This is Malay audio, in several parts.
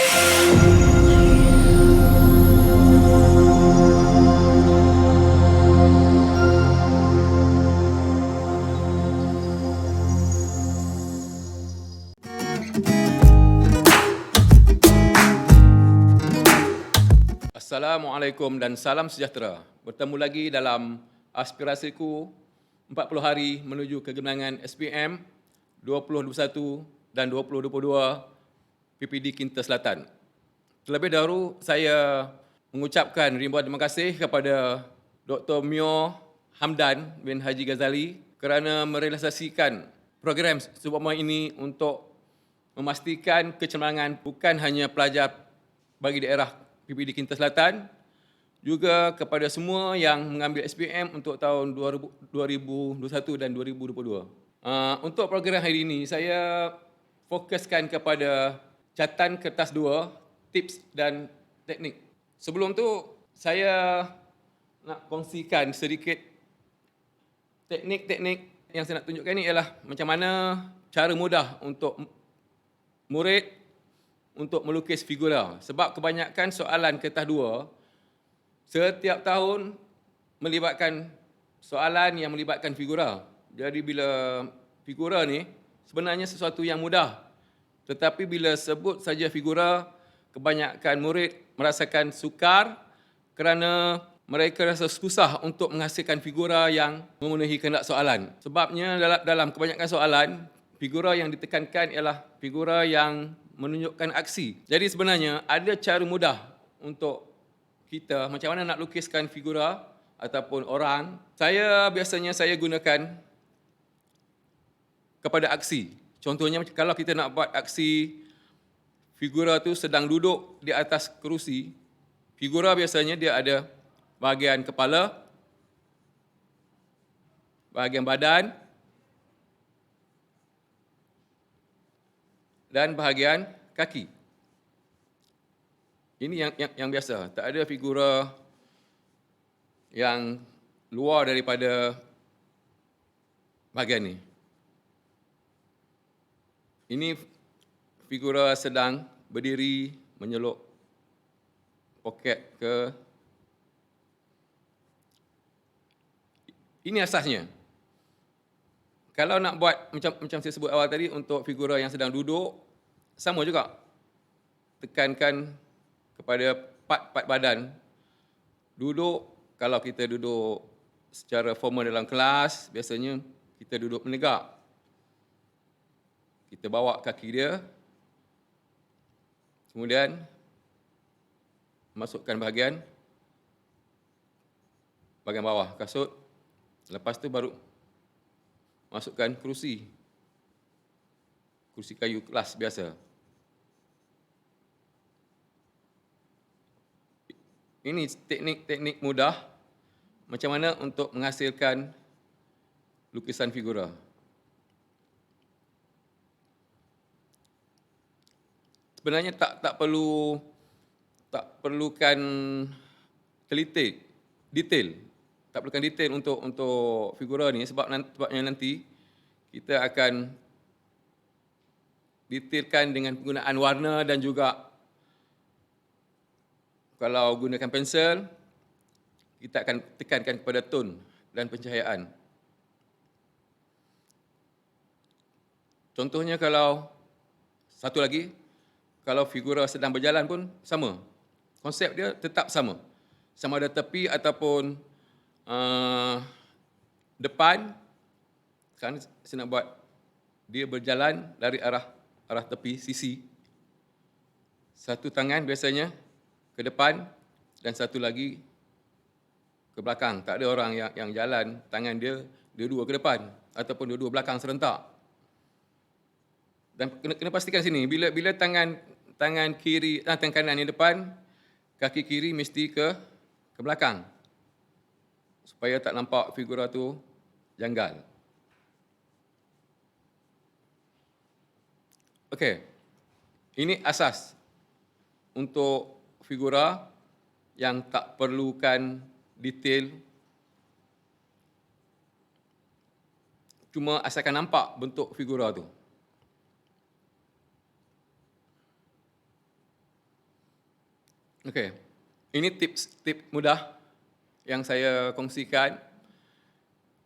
Assalamualaikum dan salam sejahtera. Bertemu lagi dalam aspirasiku 40 hari menuju kegemenangan SPM 2021 dan 2022 PPD Kinta Selatan. Terlebih dahulu, saya mengucapkan ribuan terima kasih kepada Dr. Myo Hamdan bin Haji Ghazali kerana merealisasikan program seumpama ini untuk memastikan kecemerlangan bukan hanya pelajar bagi daerah PPD Kinta Selatan, juga kepada semua yang mengambil SPM untuk tahun 2021 dan 2022. Untuk program hari ini, saya fokuskan kepada catatan kertas 2, tips dan teknik. Sebelum tu, saya nak kongsikan sedikit teknik-teknik yang saya nak tunjukkan ini ialah macam mana cara mudah untuk murid untuk melukis figura. Sebab kebanyakan soalan kertas 2 setiap tahun melibatkan soalan yang melibatkan figura. Jadi bila figura ni sebenarnya sesuatu yang mudah. Tetapi bila sebut saja figura, kebanyakan murid merasakan sukar kerana mereka rasa susah untuk menghasilkan figura yang memenuhi kehendak soalan. Sebabnya dalam kebanyakan soalan, figura yang ditekankan ialah figura yang menunjukkan aksi. Jadi sebenarnya ada cara mudah untuk kita macam mana nak lukiskan figura ataupun orang. Biasanya saya gunakan kepada aksi. Contohnya kalau kita nak buat aksi figura tu sedang duduk di atas kerusi, figura biasanya dia ada bahagian kepala, bahagian badan dan bahagian kaki. Ini yang biasa. Tak ada figura yang luar daripada bahagian ni. Ini figura sedang berdiri menyeluk poket ke. Ini asasnya. Kalau nak buat macam saya sebut awal tadi, untuk figura yang sedang duduk, sama juga. Tekankan kepada part-part badan. Duduk, kalau kita duduk secara formal dalam kelas, biasanya kita duduk menegak. Kita bawa kaki dia, kemudian masukkan bahagian bawah kasut. Lepas tu baru masukkan kerusi kayu kelas biasa. Ini teknik-teknik mudah macam mana untuk menghasilkan lukisan figura. Sebenarnya tak perlukan detail. Tak perlukan detail untuk figura ni sebabnya nanti kita akan detailkan dengan penggunaan warna dan juga kalau gunakan pensel, kita akan tekankan kepada tone dan pencahayaan. Contohnya satu lagi, kalau figura sedang berjalan pun sama. Konsep dia tetap sama. Sama ada tepi ataupun depan. Sekarang saya nak buat dia berjalan dari arah tepi, sisi. Satu tangan biasanya ke depan dan satu lagi ke belakang. Tak ada orang yang jalan, tangan dia dua ke depan ataupun dua belakang serentak. Dan kena pastikan sini, bila tangan kanan di depan, kaki kiri mesti ke belakang. Supaya tak nampak figura tu janggal. Okey. Ini asas untuk figura yang tak perlukan detail. Cuma asalkan nampak bentuk figura tu. Okey. Ini tips mudah yang saya kongsikan,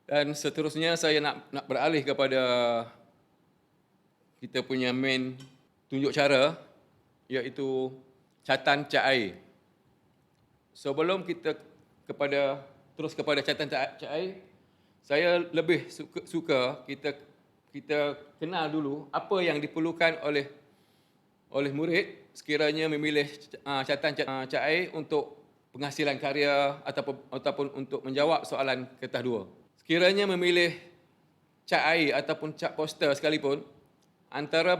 dan seterusnya saya nak beralih kepada kita punya main tunjuk cara, iaitu catatan cat air. Sebelum kita terus kepada catatan cat air, saya lebih suka kita kenal dulu apa yang diperlukan oleh murid sekiranya memilih catatan cat air untuk penghasilan karya ataupun untuk menjawab soalan kertas 2. Sekiranya memilih cat air ataupun cat poster sekalipun, antara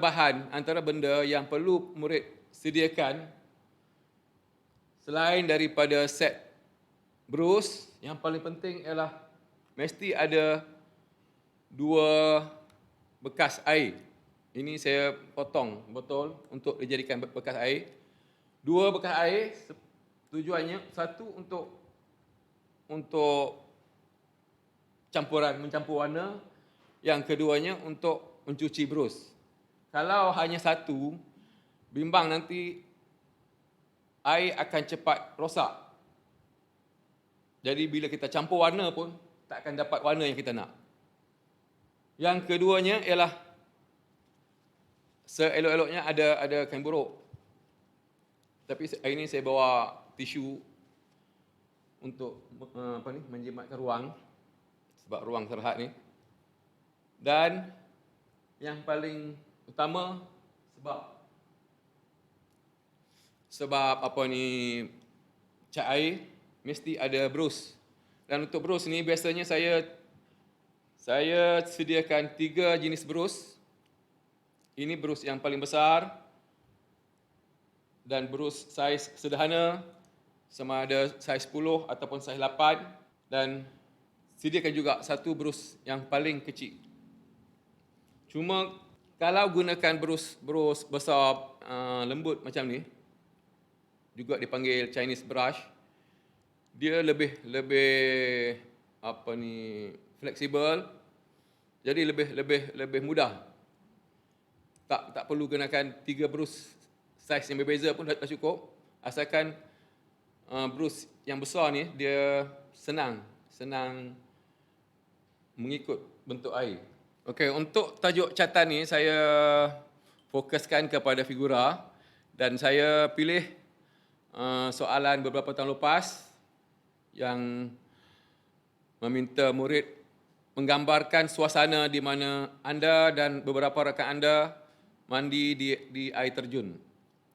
benda yang perlu murid sediakan selain daripada set brus, yang paling penting ialah mesti ada 2 bekas air. Ini saya potong botol untuk dijadikan bekas air. 2 bekas air tujuannya, satu untuk mencampur warna, yang keduanya untuk mencuci brus. Kalau hanya satu, bimbang nanti air akan cepat rosak. Jadi bila kita campur warna pun tak akan dapat warna yang kita nak. Yang keduanya ialah seelok-eloknya ada kain buruk. Tapi hari ini saya bawa tisu untuk menjimatkan ruang, sebab ruang terhad ni. Dan yang paling utama sebab cat air mesti ada brus. Dan untuk brus ni biasanya saya sediakan 3 jenis brus. Ini brus yang paling besar dan brus saiz sederhana, sama ada saiz 10 ataupun saiz 8, dan sediakan juga satu brus yang paling kecil. Cuma kalau gunakan brus besar lembut macam ni, juga dipanggil Chinese brush, dia lebih fleksibel, jadi lebih mudah. Tak perlu gunakan 3 brus saiz yang berbeza pun dah cukup, asalkan brus yang besar ni dia senang mengikut bentuk air. Okey, untuk tajuk catatan ni saya fokuskan kepada figura, dan saya pilih soalan beberapa tahun lepas yang meminta murid menggambarkan suasana di mana anda dan beberapa rakan anda mandi di air terjun.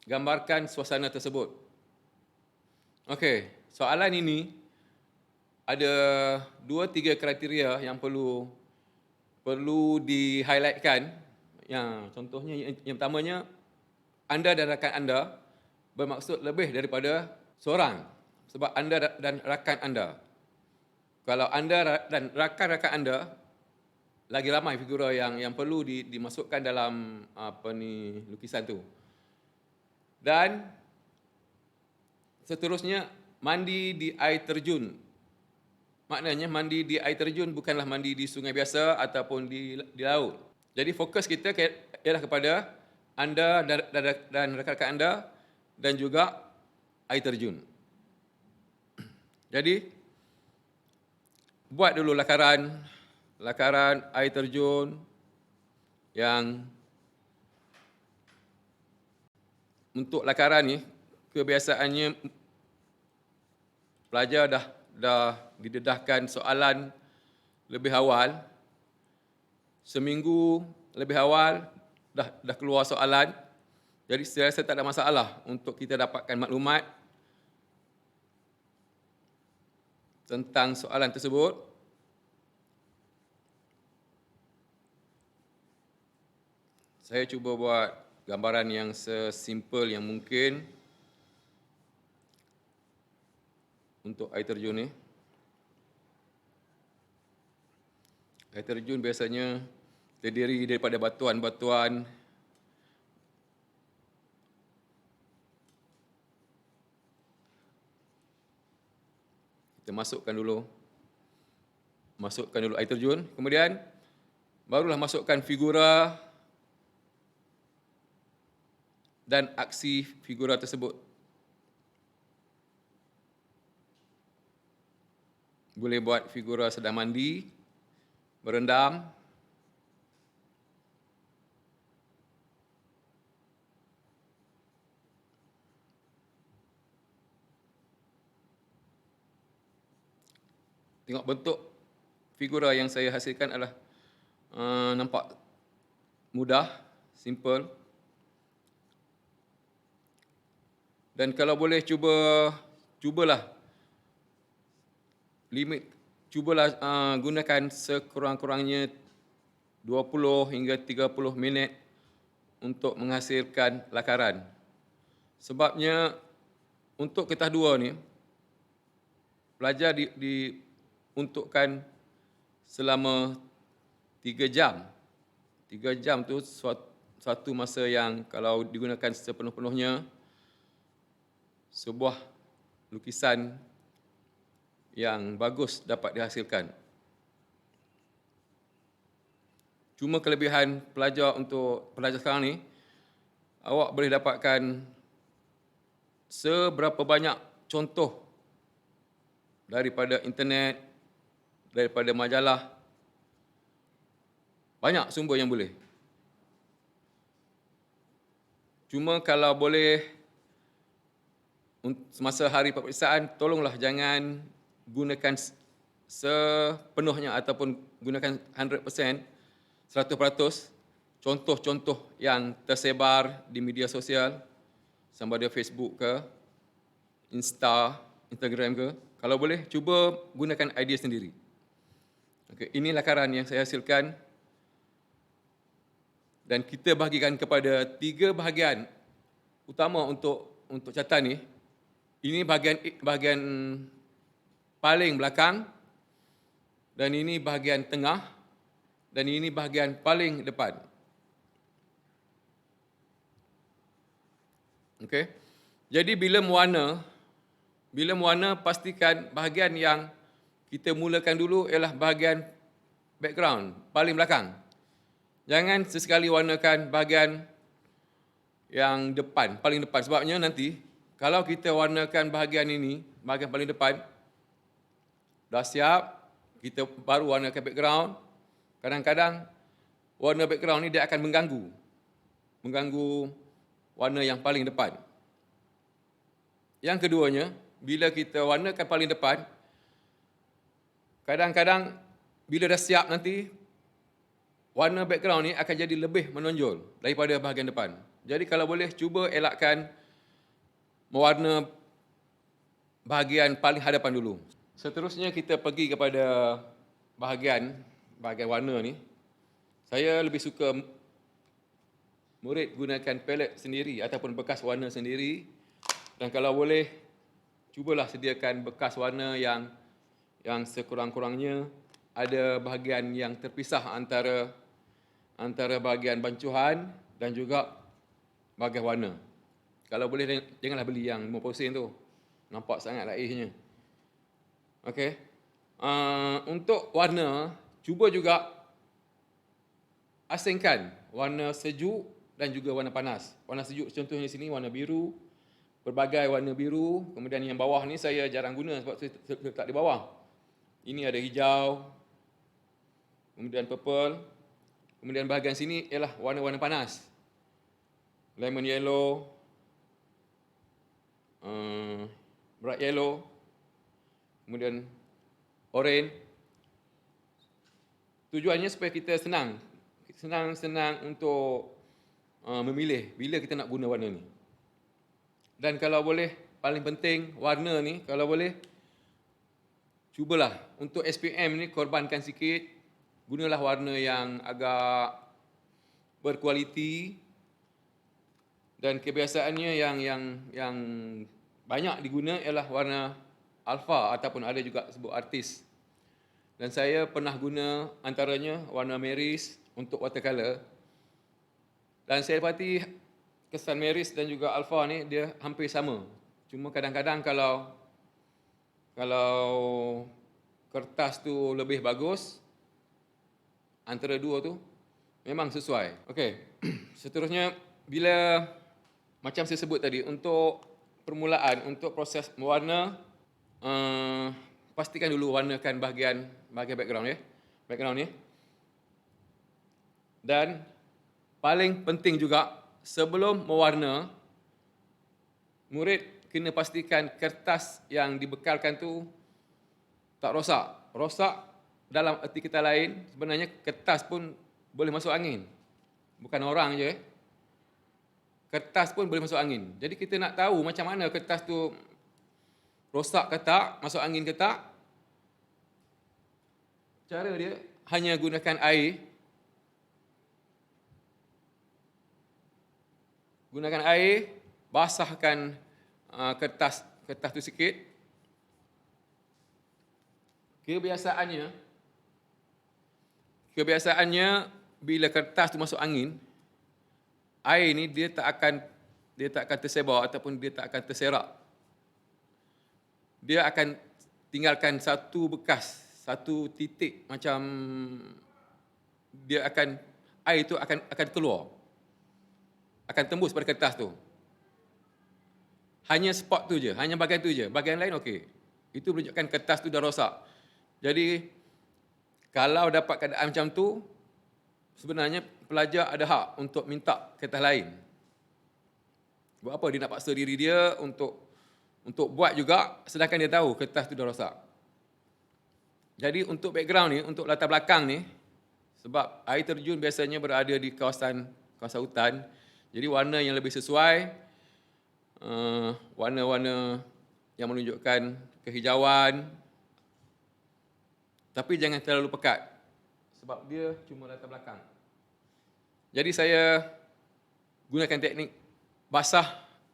Gambarkan suasana tersebut. Okey, soalan ini ada 2-3 kriteria yang perlu di-highlightkan. Contohnya, yang pertamanya, anda dan rakan anda bermaksud lebih daripada seorang, sebab anda dan rakan anda. Kalau anda dan rakan-rakan anda, lagi ramai figura yang perlu dimasukkan dalam lukisan tu. Dan seterusnya, mandi di air terjun. Maknanya mandi di air terjun bukanlah mandi di sungai biasa ataupun di laut. Jadi fokus kita ialah kepada anda dan rakan-rakan anda dan juga air terjun. Jadi buat dulu lakaran air terjun yang untuk lakaran ni kebiasaannya pelajar dah didedahkan soalan lebih awal, seminggu lebih awal dah keluar soalan. Jadi saya rasa tak ada masalah untuk kita dapatkan maklumat tentang soalan tersebut. Saya cuba buat gambaran yang sesimple yang mungkin untuk air terjun ni. Air terjun biasanya terdiri daripada batuan-batuan kita masukkan dulu air terjun, kemudian barulah masukkan figura dan aksi figura tersebut. Boleh buat figura sedang mandi, berendam, tengok bentuk figura yang saya hasilkan adalah nampak mudah, simple. Dan kalau boleh cubalah gunakan sekurang-kurangnya 20 hingga 30 minit untuk menghasilkan lakaran. Sebabnya untuk ketah dua ni, pelajar diuntukkan selama 3 jam. 3 jam tu suatu masa yang kalau digunakan sepenuh-penuhnya, sebuah lukisan yang bagus dapat dihasilkan. Cuma kelebihan pelajar sekarang ni, awak boleh dapatkan seberapa banyak contoh daripada internet, daripada majalah, banyak sumber yang boleh. Cuma kalau boleh, semasa hari peperiksaan, tolonglah jangan gunakan sepenuhnya ataupun gunakan 100%, 100% contoh-contoh yang tersebar di media sosial, sama ada Facebook ke, Instagram ke. Kalau boleh, cuba gunakan idea sendiri. Okay, ini lakaran yang saya hasilkan. Dan kita bahagikan kepada 3 bahagian utama untuk catatan ni. Ini bahagian paling belakang, dan ini bahagian tengah, dan ini bahagian paling depan. Okey. Jadi bila mewarna pastikan bahagian yang kita mulakan dulu ialah bahagian background, paling belakang. Jangan sesekali warnakan bahagian yang depan, paling depan. Sebabnya nanti kalau kita warnakan bahagian ini, bahagian paling depan, dah siap, kita baru warnakan background. Kadang-kadang warna background ni dia akan mengganggu warna yang paling depan. Yang keduanya, bila kita warnakan paling depan, kadang-kadang bila dah siap nanti, warna background ni akan jadi lebih menonjol daripada bahagian depan. Jadi kalau boleh, cuba elakkan mewarna bahagian paling hadapan dulu. Seterusnya kita pergi kepada bahagian warna ni. Saya lebih suka murid gunakan palet sendiri ataupun bekas warna sendiri. Dan kalau boleh, cubalah sediakan bekas warna yang sekurang-kurangnya ada bahagian yang terpisah antara bahagian bancuhan dan juga bahagian warna. Kalau boleh, janganlah beli yang 50 sen tu. Nampak sangat laihnya. Okey. Untuk warna, cuba juga asingkan warna sejuk dan juga warna panas. Warna sejuk contohnya sini warna biru, berbagai warna biru. Kemudian yang bawah ni saya jarang guna sebab saya letak di bawah. Ini ada hijau, kemudian purple. Kemudian bahagian sini ialah warna-warna panas. Lemon yellow, bright yellow, kemudian orange. Tujuannya supaya kita senang untuk memilih bila kita nak guna warna ni. Dan kalau boleh, paling penting warna ni, kalau boleh, cubalah untuk SPM ni korbankan sikit, gunalah warna yang agak berkualiti, dan kebiasaannya yang banyak diguna ialah warna alfa ataupun ada juga sebut artis. Dan saya pernah guna antaranya warna meris untuk watercolor. Dan saya dapati kesan meris dan juga alfa ni dia hampir sama. Cuma kadang-kadang kalau kertas tu lebih bagus, antara dua tu memang sesuai. Okey. Seterusnya, bila macam saya sebut tadi, untuk permulaan, untuk proses mewarna, pastikan dulu warnakan bahagian background ya. Background ni. Dan paling penting juga, sebelum mewarna, murid kena pastikan kertas yang dibekalkan tu tak rosak. Rosak dalam erti kata lain, sebenarnya kertas pun boleh masuk angin. Bukan orang je. Kertas pun boleh masuk angin. Jadi kita nak tahu macam mana kertas tu rosak ke tak, masuk angin ke tak. Cara dia hanya gunakan air. Gunakan air, basahkan kertas tu sikit. Kebiasaannya bila kertas tu masuk angin, air ni dia tak akan tersebar ataupun dia tak akan terserak. Dia akan tinggalkan satu bekas, satu titik macam air itu akan keluar. Akan tembus pada kertas tu. Hanya spot tu je, hanya bahagian tu je. Bahagian lain okey. Itu menunjukkan kertas tu dah rosak. Jadi kalau dapat keadaan macam tu, sebenarnya pelajar ada hak untuk minta kertas lain. Buat apa dia nak paksa diri dia untuk buat juga, sedangkan dia tahu kertas tu dah rosak. Jadi untuk background ni, untuk latar belakang ni, sebab air terjun biasanya berada di kawasan hutan, jadi warna yang lebih sesuai, warna-warna yang menunjukkan kehijauan, tapi jangan terlalu pekat, sebab dia cuma latar belakang. Jadi saya gunakan teknik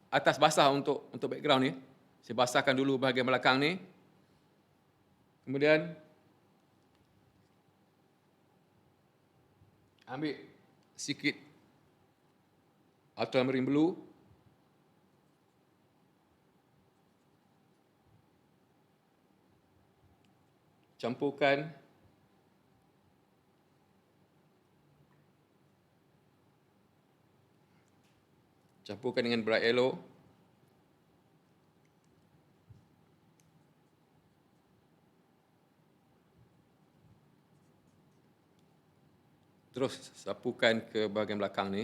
atas basah untuk background ni. Saya basahkan dulu bahagian belakang ni. Kemudian ambil sikit ultramarine blue. Campurkan dengan bright yellow. Terus sapukan ke bahagian belakang ni.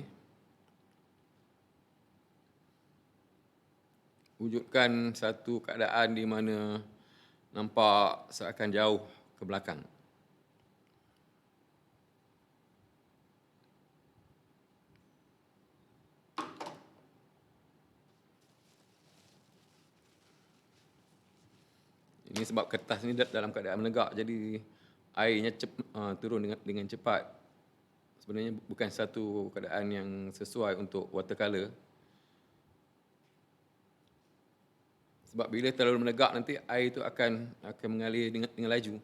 Wujudkan satu keadaan di mana nampak seakan jauh ke belakang. Ini sebab kertas ni dalam keadaan menegak, jadi airnya turun dengan cepat. Sebenarnya bukan satu keadaan yang sesuai untuk watercolor. Sebab bila terlalu menegak, nanti air itu akan mengalir dengan laju.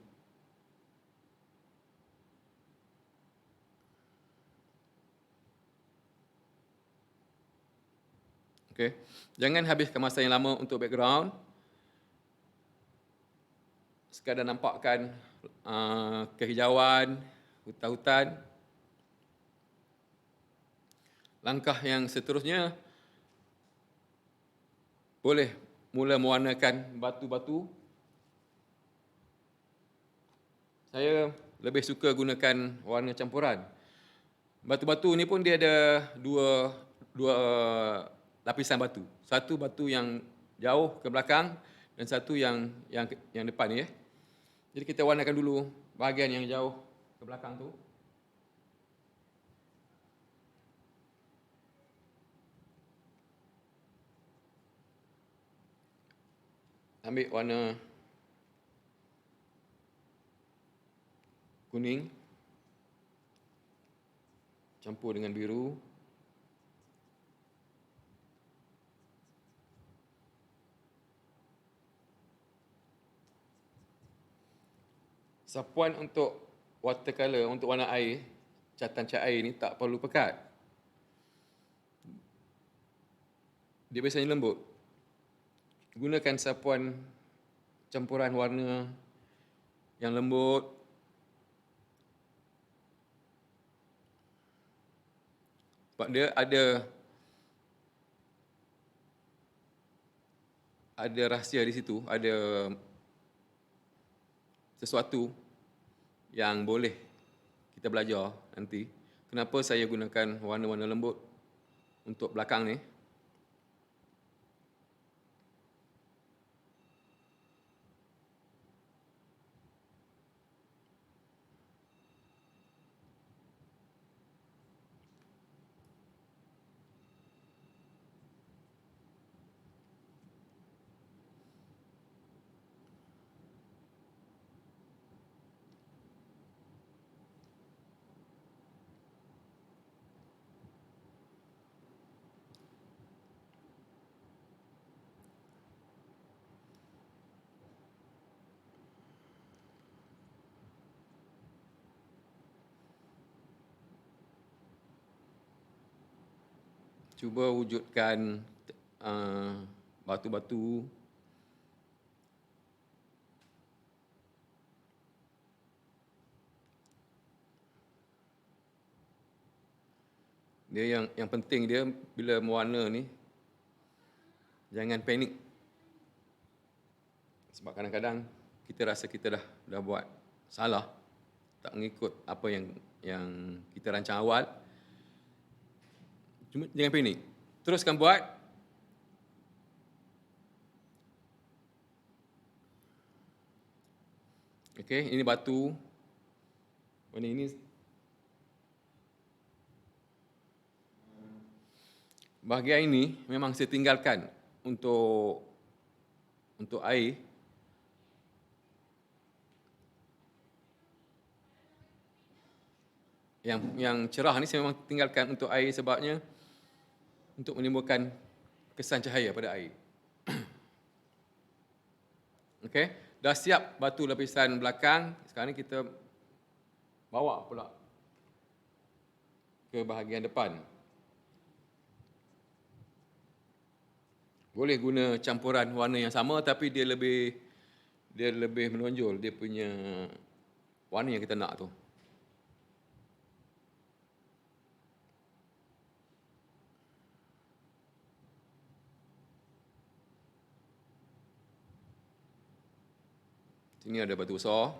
Okey. Jangan habiskan masa yang lama untuk background. Sekadar nampakkan kehijauan, hutan-hutan. Langkah yang seterusnya, boleh mula mewarnakan batu-batu. Saya lebih suka gunakan warna campuran. Batu-batu ni pun dia ada dua lapisan batu. Satu batu yang jauh ke belakang dan satu yang depan ni. Jadi kita warnakan dulu bahagian yang jauh ke belakang tu. Ambil warna kuning, campur dengan biru. Sapuan untuk watercolor, untuk warna air, catatan cat air ni tak perlu pekat. Dia biasanya lembut. Gunakan sapuan campuran warna yang lembut. Sebab dia ada rahsia di situ, ada sesuatu yang boleh kita belajar nanti. Kenapa saya gunakan warna-warna lembut untuk belakang ni? Cuba wujudkan batu-batu dia yang penting dia bila mewarna ni jangan panik, sebab kadang-kadang kita rasa kita dah buat salah, tak mengikut apa yang kita rancang awal. Cuma jangan panik, teruskan buat. Okey, ini batu. Warna ini bahagian ini memang saya tinggalkan untuk air. Yang cerah ni saya memang tinggalkan untuk air sebabnya untuk menimbulkan kesan cahaya pada air. Okey, dah siap batu lapisan belakang. Sekarang ni kita bawa pula ke bahagian depan. Boleh guna campuran warna yang sama tapi dia lebih menonjol dia punya warna yang kita nak tu. Sini ada batu besar.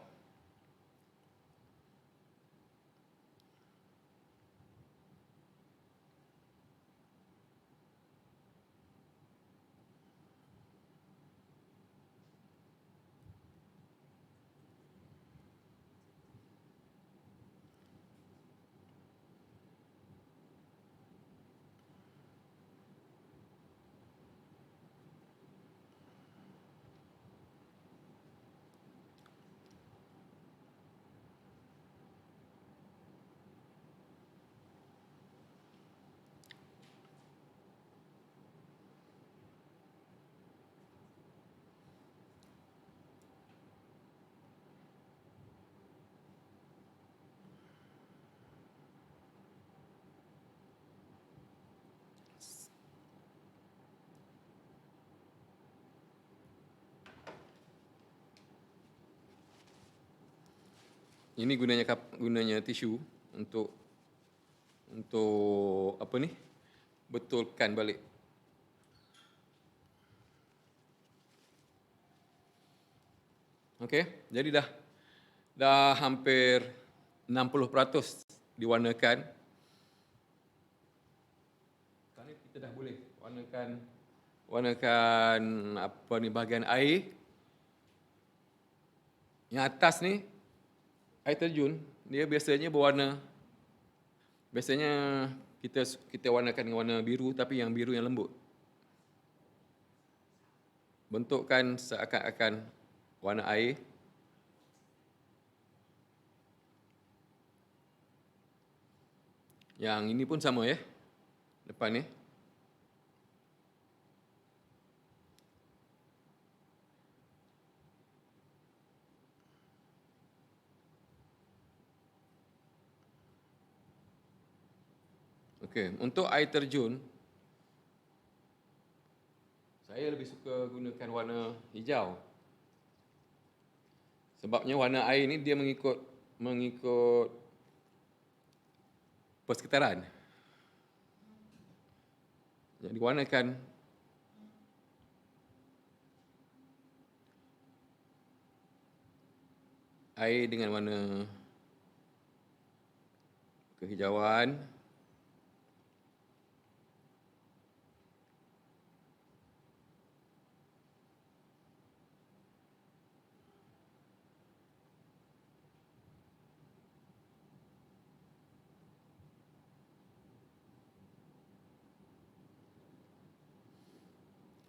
Ini gunanya tisu untuk apa ni? Betulkan balik. Okey, jadi dah hampir 60% diwarnakan. Sekarang ni kita dah boleh warnakan apa ni bahagian air. Yang atas ni air terjun, dia biasanya berwarna, biasanya kita warnakan dengan warna biru tapi yang biru yang lembut. Bentukkan seakan-akan warna air. Yang ini pun sama ya, depan ni. Okey, untuk air terjun, saya lebih suka gunakan warna hijau. Sebabnya warna air ni dia mengikut persekitaran. Jadi diwarnakan air dengan warna kehijauan.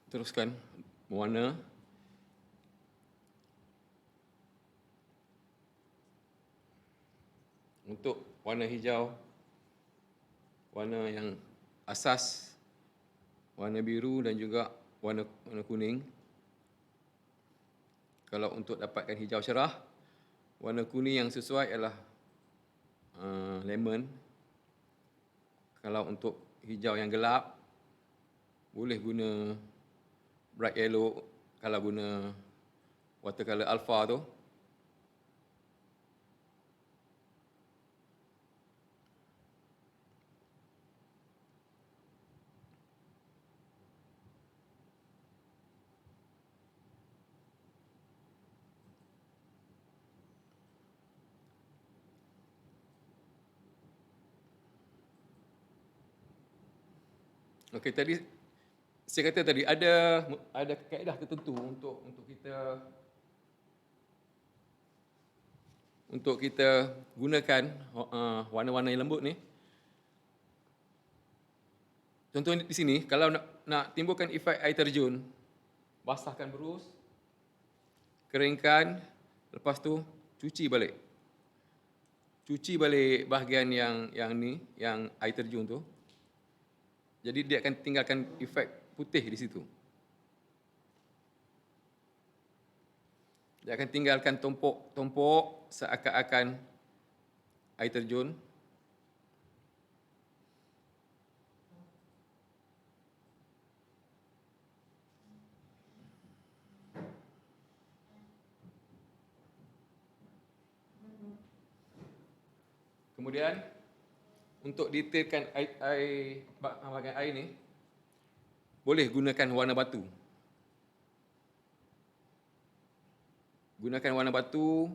Teruskan mewarna. Untuk warna hijau, warna yang asas, warna biru dan juga warna kuning. Kalau untuk dapatkan hijau cerah, warna kuning yang sesuai ialah lemon. Kalau untuk hijau yang gelap, boleh guna bright yellow. Kalau guna watercolor alpha tu. Okey, tadi saya kata tadi ada kaedah tertentu untuk kita gunakan warna-warna yang lembut ni. Contohnya di sini, kalau nak timbulkan efek air terjun, basahkan berus, keringkan, lepas tu cuci balik. Cuci balik bahagian yang air terjun tu. Jadi dia akan tinggalkan efek putih di situ. Dia akan tinggalkan tumpuk-tumpuk seakan-akan air terjun. Kemudian untuk detailkan bahagian air ni, boleh gunakan warna batu. Gunakan warna batu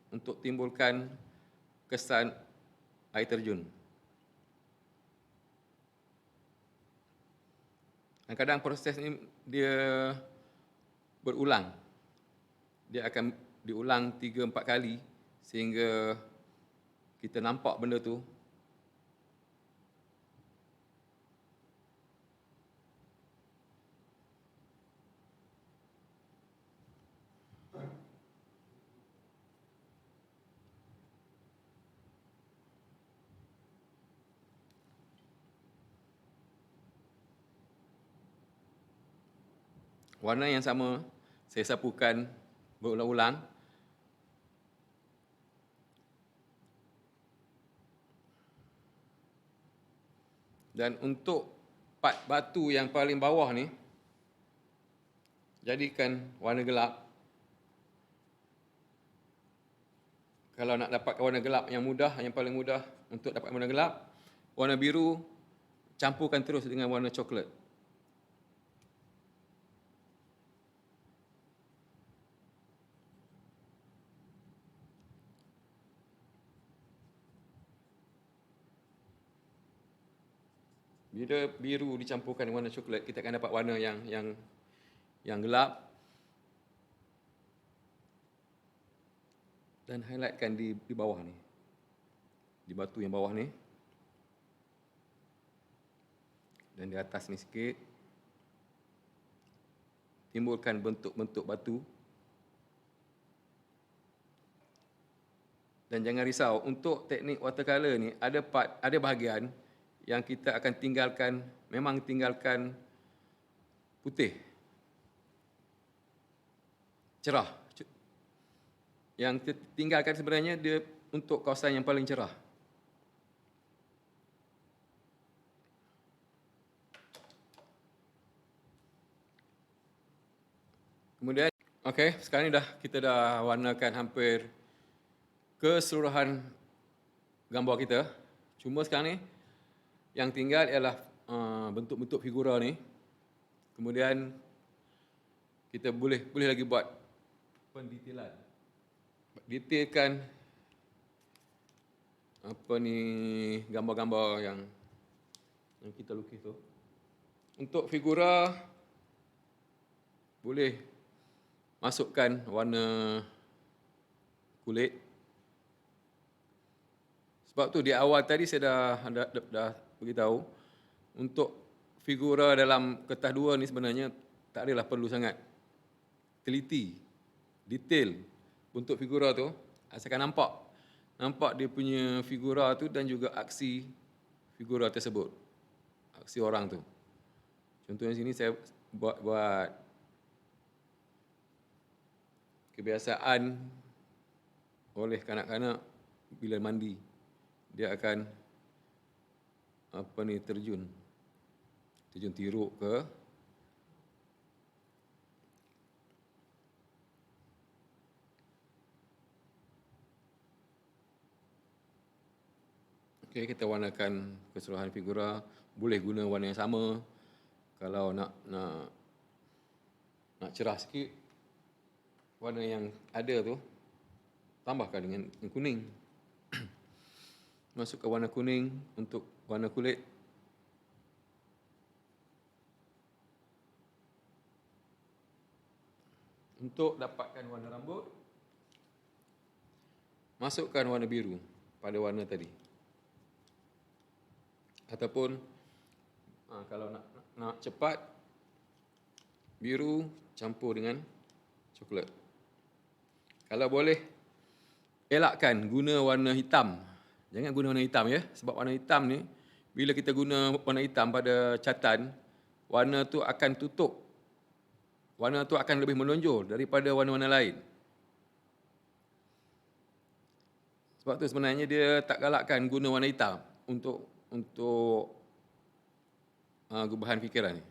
untuk timbulkan kesan air terjun. Kadang-kadang proses ini dia berulang. Dia akan diulang 3-4 kali sehingga kita nampak benda tu. Warna yang sama saya sapukan berulang-ulang. Dan untuk part batu yang paling bawah ni, jadikan warna gelap. Kalau nak dapatkan warna gelap yang paling mudah untuk dapat warna gelap, warna biru campurkan terus dengan warna coklat. Bila biru dicampurkan dengan warna coklat, kita akan dapat warna yang gelap. Dan highlightkan di bawah ni. Di batu yang bawah ni. Dan di atas ni sikit. Timbulkan bentuk-bentuk batu. Dan jangan risau, untuk teknik watercolor ni ada bahagian yang kita akan tinggalkan putih. Cerah. Yang tinggalkan sebenarnya dia untuk kawasan yang paling cerah. Kemudian, okey, sekarang ni kita dah warnakan hampir keseluruhan gambar kita. Cuma sekarang ni yang tinggal ialah bentuk-bentuk figura ni. Kemudian kita boleh lagi buat pendetailan detailkan gambar-gambar yang kita lukis tu. Untuk figura boleh masukkan warna kulit. Sebab tu di awal tadi saya dah beritahu, untuk figura dalam kertas 2 ni sebenarnya tak adalah perlu sangat teliti, detail untuk figura tu, asalkan nampak dia punya figura tu dan juga aksi figura tersebut, aksi orang tu. Contohnya sini saya buat kebiasaan oleh kanak-kanak bila mandi dia akan terjun tiruk ke okey, kita warnakan keseluruhan figura. Boleh guna warna yang sama. Kalau nak cerah sikit, warna yang ada tu tambahkan dengan kuning. Masukkan warna kuning untuk warna kulit. Untuk dapatkan warna rambut, masukkan warna biru pada warna tadi. Ataupun kalau nak cepat, biru campur dengan coklat. Kalau boleh, elakkan guna warna hitam. Jangan guna warna hitam ya, sebab warna hitam ni bila kita guna warna hitam pada catatan, warna tu akan tutup. Warna tu akan lebih menonjol daripada warna-warna lain. Sebab tu sebenarnya dia tak galakkan guna warna hitam untuk gubahan fikiran ni.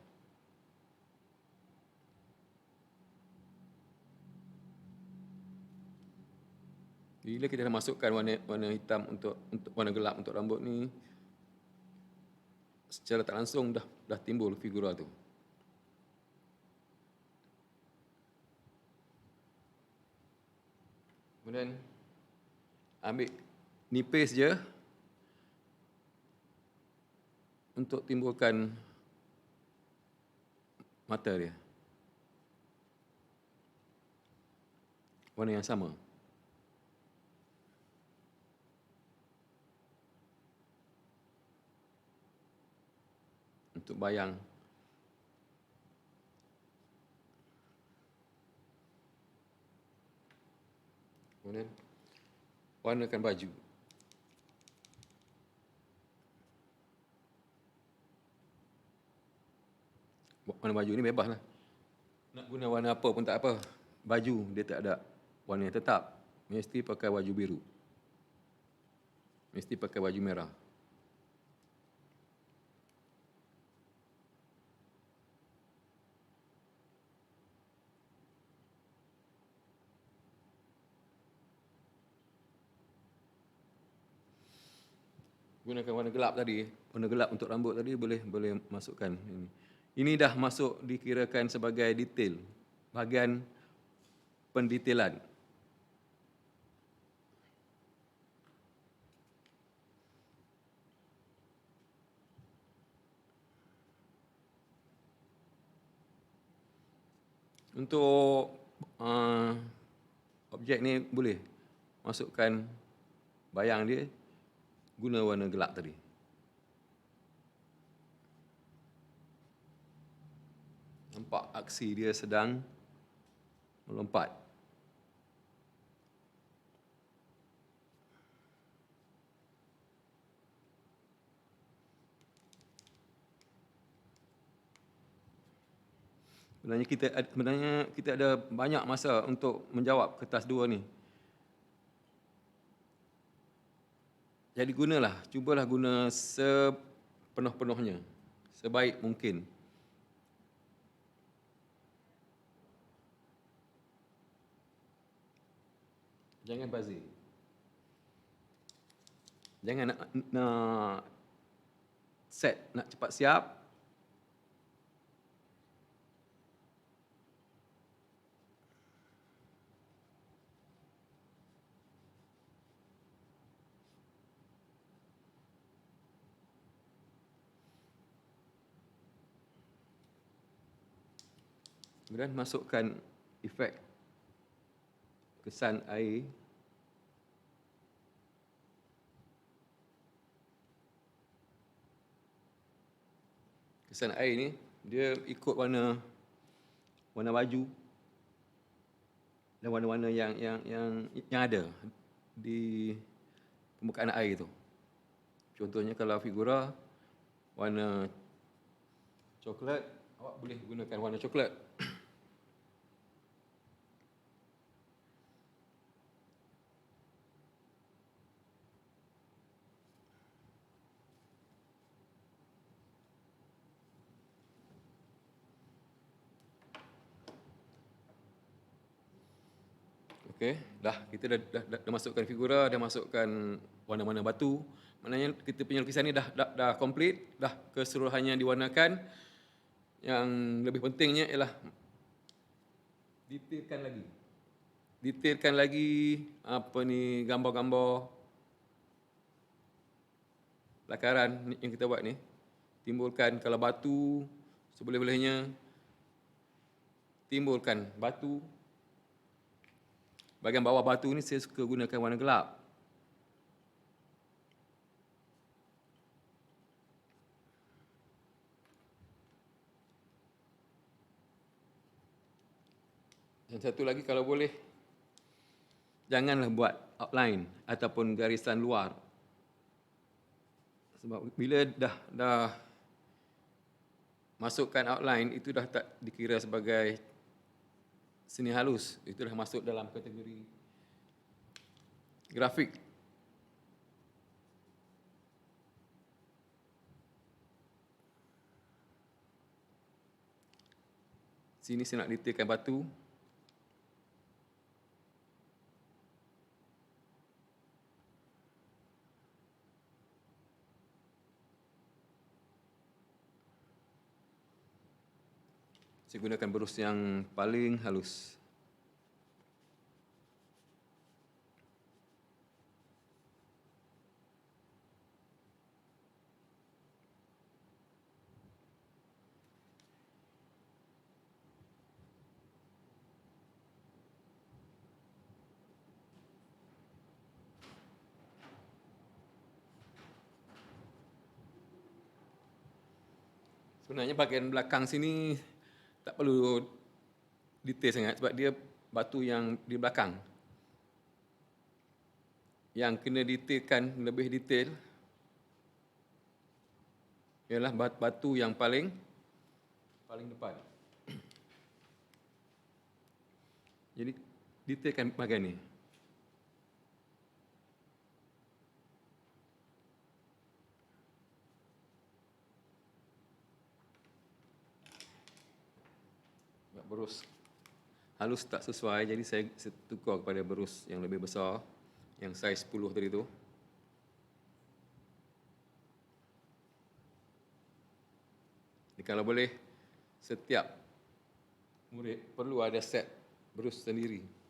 Bila kita dah masukkan warna hitam untuk warna gelap untuk rambut ni, secara tak langsung dah timbul figura tu. Kemudian ambil nipis je untuk timbulkan mata dia. Warna yang sama. Untuk bayang. Kemudian warnakan baju. Warna baju ni bebas lah. Nak guna warna apa pun tak apa. Baju dia tak ada warna yang tetap. Mesti pakai baju biru. Mesti pakai baju merah. Gunakan warna gelap tadi. Warna gelap untuk rambut tadi boleh masukkan ini. Ini dah masuk dikirakan sebagai detail. Bahagian pendetailan. Untuk objek ni boleh masukkan bayang dia guna warna gelap tadi. Nampak aksi dia sedang melompat. Sebenarnya kita ada banyak masa untuk menjawab kertas 2 ni. Jadi cubalah guna sepenuh-penuhnya, sebaik mungkin. Jangan bazir. Jangan nak set, nak cepat siap. Kemudian masukkan efek kesan air. Kesan air ni dia ikut warna baju dan warna-warna yang ada di permukaan air tu. Contohnya kalau figura warna coklat, awak boleh gunakan warna coklat. Okey, kita dah masukkan figura, dah masukkan warna-warna batu. Maknanya kita punya lukisan ni dah komplit, dah keseluruhannya diwarnakan. Yang lebih pentingnya ialah detailkan lagi gambar-gambar lakaran yang kita buat ni. Timbulkan kalau batu, seboleh-bolehnya timbulkan batu. Bahagian bawah batu ni saya suka gunakan warna gelap. Dan satu lagi, kalau boleh, janganlah buat outline ataupun garisan luar. Sebab bila dah masukkan outline, itu dah tak dikira sebagai seni halus. Itu dah masuk dalam kategori grafik. Sini saya nak detailkan batu. Saya gunakan berus yang paling halus. Sebenarnya bahagian belakang sini tak perlu detail sangat sebab dia batu yang di belakang. Yang kena detailkan lebih detail ialah batu yang paling depan. Jadi detailkan bahagian ni. Berus halus tak sesuai, jadi saya tukar kepada berus yang lebih besar, yang saiz 10 tadi tu. Jadi kalau boleh, setiap murid perlu ada set berus sendiri.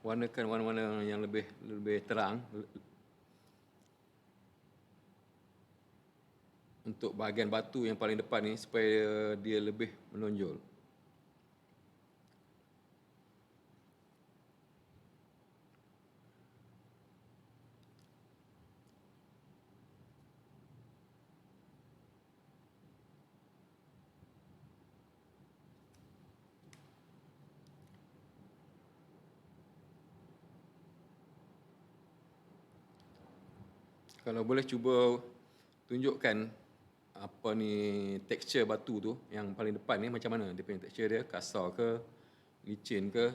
Warnakan warna-warna yang lebih terang untuk bahagian batu yang paling depan ni supaya dia lebih menonjol. Kalau boleh cuba tunjukkan tekstur batu tu yang paling depan ni macam mana dia punya tekstur dia, kasar ke, licin ke.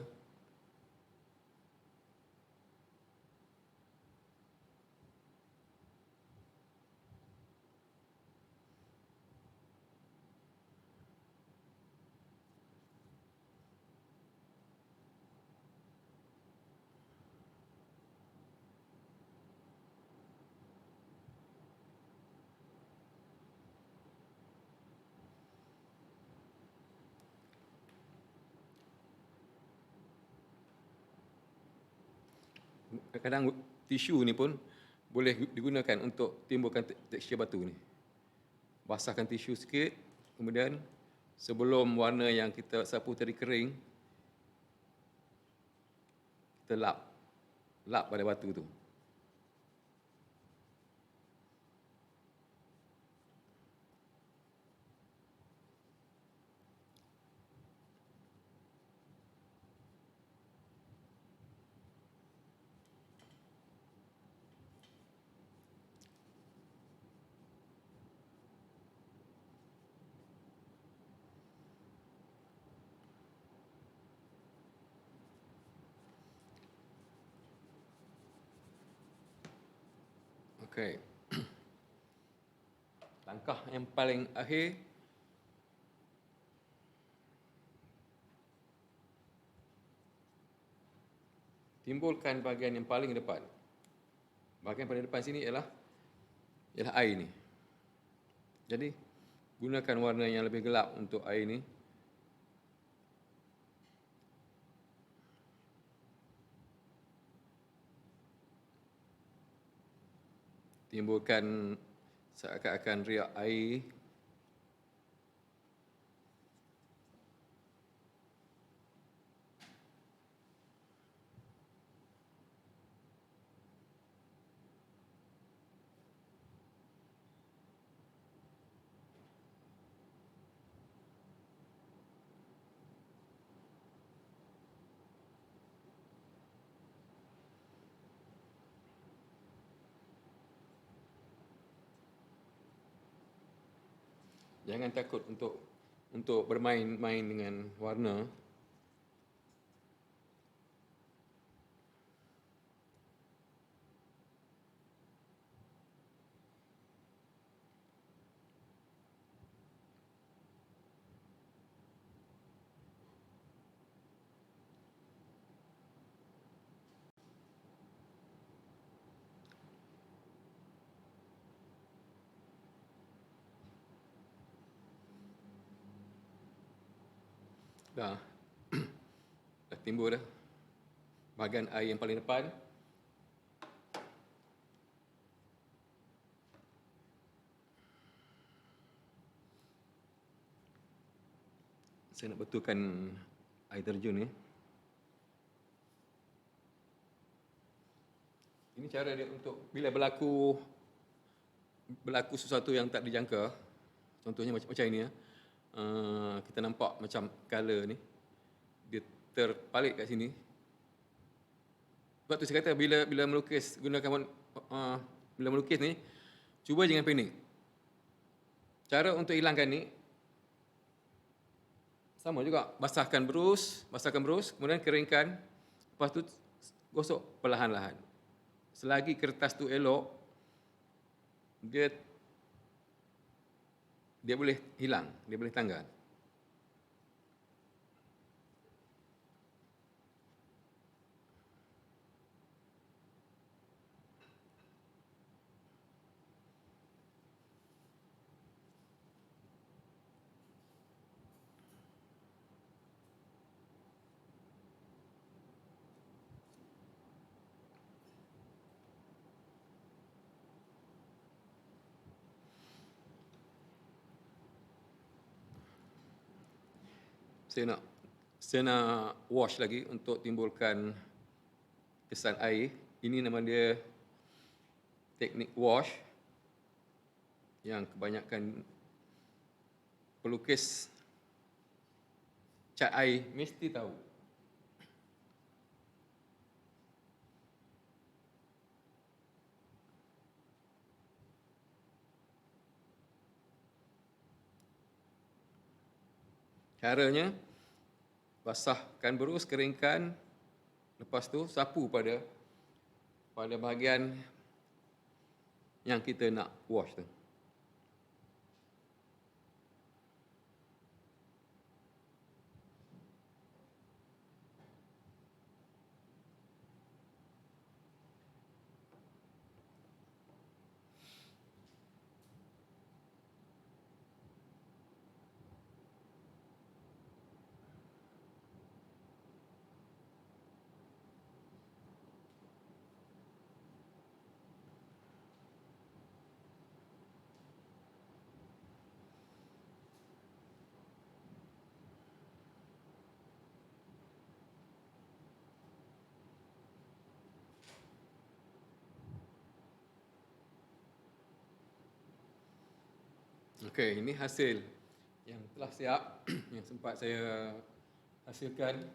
Kadang tisu ni pun boleh digunakan untuk timbulkan tekstur batu ni. Basahkan tisu sikit, kemudian sebelum warna yang kita sapu tadi kering, kita lap pada batu tu. Okey. Langkah yang paling akhir, timbulkan bahagian yang paling depan. Bahagian paling depan sini ialah air ni. Jadi, gunakan warna yang lebih gelap untuk air ni. Timbulkan seakan-akan riak air. Jangan takut untuk bermain-main dengan warna. Dah. Dah timbul dah. Bahagian air yang paling depan. Saya nak betulkan air terjun ni. Ini cara dia untuk bila berlaku sesuatu yang tak dijangka. Contohnya macam ini ya. Kita nampak macam color ni dia terpalit kat sini. Sebab tu saya kata bila melukis gunakan bila melukis ni, cuba jangan panik. Cara untuk hilangkan ni sama juga, basahkan berus, kemudian keringkan, lepas tu gosok perlahan-lahan. Selagi kertas tu elok, dia boleh hilang, dia boleh tanggal. Saya nak wash lagi untuk timbulkan kesan air. Ini nama dia teknik wash yang kebanyakan pelukis cat air mesti tahu. Caranya, basahkan berus, keringkan, lepas tu sapu pada bahagian yang kita nak wash tu. Okey, ini hasil yang telah siap yang sempat saya hasilkan.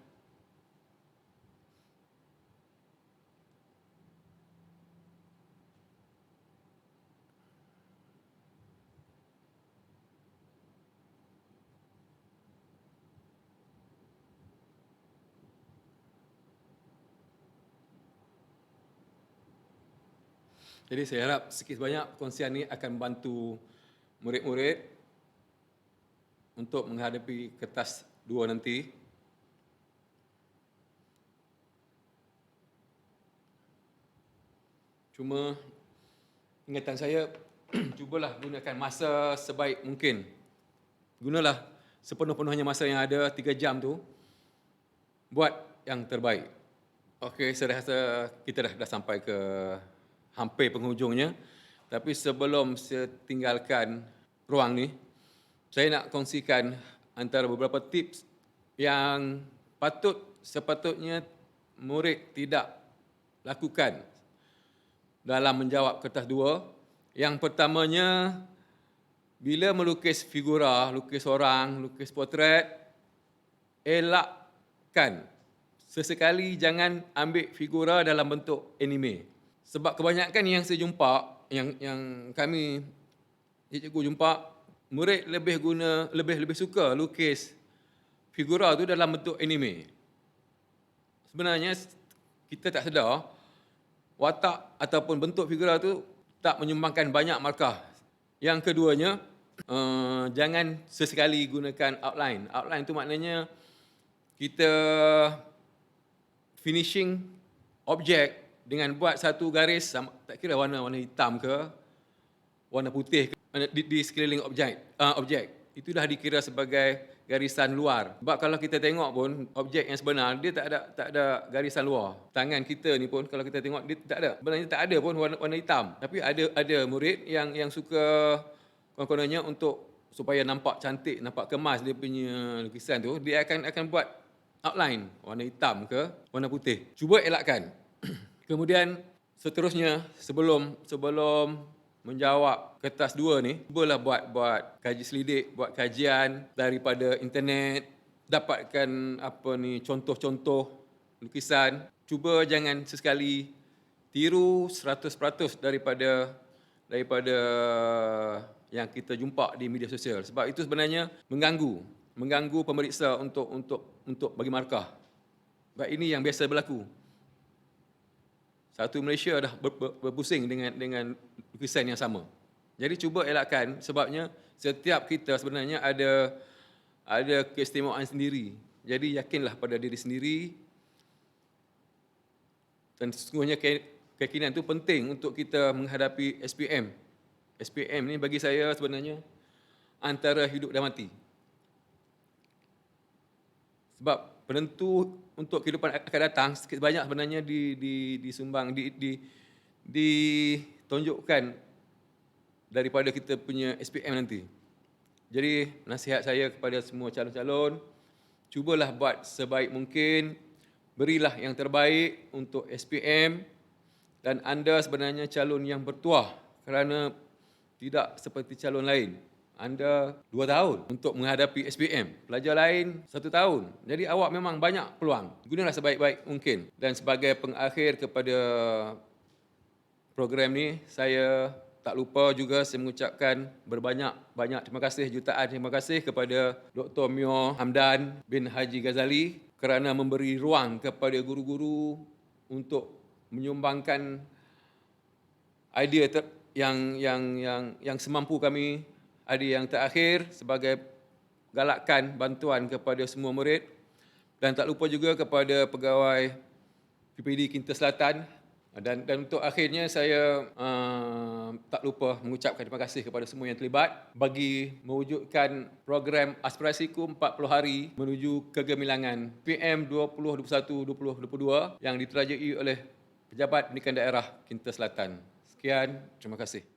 Jadi saya harap sikit banyak perkongsian ini akan membantu murid-murid untuk menghadapi kertas 2 nanti. Cuma ingatan saya, cubalah gunakan masa sebaik mungkin. Gunalah sepenuh-penuhnya masa yang ada, 3 jam tu, buat yang terbaik. Okey, saya rasa kita dah sampai ke hampir penghujungnya. Tapi sebelum saya tinggalkan ruang ni, saya nak kongsikan antara beberapa tips yang sepatutnya murid tidak lakukan dalam menjawab kertas 2. Yang pertamanya, bila melukis figura, lukis orang, lukis potret, elakkan sesekali jangan ambil figura dalam bentuk anime. Sebab kebanyakan yang saya jumpa, yang kami cikgu jumpa, murid lebih suka lukis figura tu dalam bentuk anime. Sebenarnya kita tak sedar watak ataupun bentuk figura tu tak menyumbangkan banyak markah. Yang keduanya, jangan sesekali gunakan outline. Outline tu maknanya kita finishing objek dengan buat satu garis, tak kira warna hitam ke, warna putih ke, di sekeliling objek. Itu dah dikira sebagai garisan luar. Sebab kalau kita tengok pun, objek yang sebenar, dia tak ada garisan luar. Tangan kita ni pun, kalau kita tengok, dia tak ada. Sebenarnya tak ada pun warna hitam. Tapi ada murid yang suka, kononnya untuk supaya nampak cantik, nampak kemas dia punya lukisan tu, dia akan buat outline, warna hitam ke, warna putih. Cuba elakkan. Kemudian seterusnya, sebelum menjawab kertas 2 ni, cubalah buat kaji selidik, buat kajian daripada internet, dapatkan contoh-contoh lukisan. Cuba jangan sesekali tiru 100% daripada yang kita jumpa di media sosial. Sebab itu sebenarnya mengganggu pemeriksa untuk bagi markah. Sebab ini yang biasa berlaku. Satu Malaysia dah berpusing dengan lukisan yang sama. Jadi cuba elakkan, sebabnya setiap kita sebenarnya ada keistimewaan sendiri. Jadi yakinlah pada diri sendiri, dan sesungguhnya keyakinan itu penting untuk kita menghadapi SPM. SPM ni bagi saya sebenarnya antara hidup dan mati. Sebab penentu untuk kehidupan akan datang sikit banyak sebenarnya disumbang, ditunjukkan daripada kita punya SPM nanti. Jadi nasihat saya kepada semua calon-calon, cubalah buat sebaik mungkin, berilah yang terbaik untuk SPM, dan anda sebenarnya calon yang bertuah kerana tidak seperti calon lain. Anda 2 tahun untuk menghadapi SPM. Pelajar lain 1 tahun. Jadi awak memang banyak peluang. Gunalah sebaik-baik mungkin. Dan sebagai pengakhir kepada program ni, saya tak lupa juga saya mengucapkan berbanyak terima kasih, jutaan terima kasih kepada Dr. Myo Hamdan bin Haji Ghazali kerana memberi ruang kepada guru-guru untuk menyumbangkan idea yang semampu kami. Ada yang terakhir sebagai galakkan bantuan kepada semua murid, dan tak lupa juga kepada pegawai PPD Kinta Selatan, dan untuk akhirnya saya tak lupa mengucapkan terima kasih kepada semua yang terlibat bagi mewujudkan program Aspirasiku 40 Hari Menuju Kegemilangan PM 2021-2022 yang diterajui oleh Pejabat Pendidikan Daerah Kinta Selatan. Sekian, terima kasih.